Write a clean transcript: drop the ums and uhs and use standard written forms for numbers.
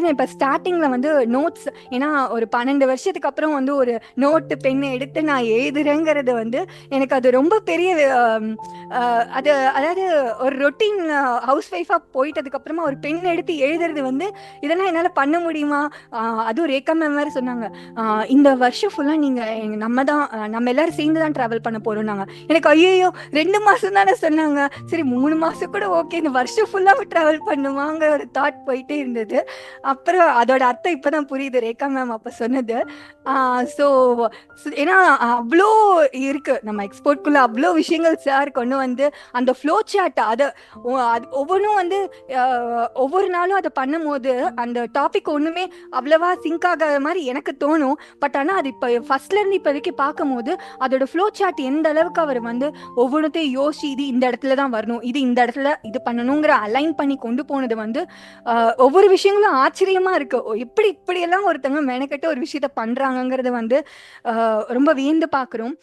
நான் இப்போ ஸ்டார்டிங்கில் வந்து நோட்ஸ், ஏன்னா ஒரு 12 வருஷத்துக்கு அப்புறம் வந்து ஒரு நோட்டு பெண்ணை எடுத்து நான் எழுதுறேங்கிறது வந்து எனக்கு அது ரொம்ப பெரிய அது அதாவது ஒரு ரொட்டீன் ஹவுஸ் ஒய்ஃபாக போயிட்டதுக்கு அப்புறமா ஒரு பெண் எடுத்து எழுதுறது வந்து இதெல்லாம் என்னால் பண்ண முடியுமா? அதுவும் ரேகா மேம் வேறு சொன்னாங்க, இந்த வருஷம் ஃபுல்லாக நீங்கள் நம்ம எல்லாரும் சேர்ந்து தான் ட்ராவல் பண்ண போகிறோம். நாங்கள் எனக்கு ஐயோ 2 மாதம் தானே சொன்னாங்க, சரி 3 மாதம் கூட ஓகே, இந்த வருஷம் ஃபுல்லாக ட்ராவல் பண்ணுவாங்க ஒரு தாட் போயிட்டே இருந்தது. அப்புறம் அதோட அர்த்தம் இப்போதான் புரியுது ரேகா மேம் அப்போ சொன்னது. ஸோ ஏன்னா அவ்வளோ இருக்கு நம்ம எக்ஸ்போர்ட்குள்ள, அவ்வளோ விஷயங்கள் சார் கொண்டு வந்து அந்த ஃப்ளோ சார்ட் அதை ஒவ்வொன்றும் வந்து ஒவ்வொரு நாளும் அதை பண்ணும்போது அந்த டாபிக் ஒன்றுமே அவ்வளவா சிங்க் ஆகாத மாதிரி எனக்கு தோணும். பட் ஆனால் அது இப்போ ஃபர்ஸ்ட்லேருந்து இப்போதைக்கு பார்க்கும்போது அதோட ஃப்ளோ சார்ட் எந்த அளவுக்கு அவர் வந்து ஒவ்வொன்றத்தையும் யோசிச்சு இது இந்த இடத்துல தான் வரணும், இது இந்த இடத்துல இது பண்ணணுங்கிற அலைன் பண்ணி கொண்டு போனது வந்து ஒவ்வொரு விஷயங்களும் ஆச்சரியமா இருக்கு. எப்படி இப்படியெல்லாம் ஒருத்தவங்க மெனக்கெட்டு ஒரு விஷயத்த பண்றாங்கங்கிறது வந்து ரொம்ப வியந்து பார்க்குறோம்.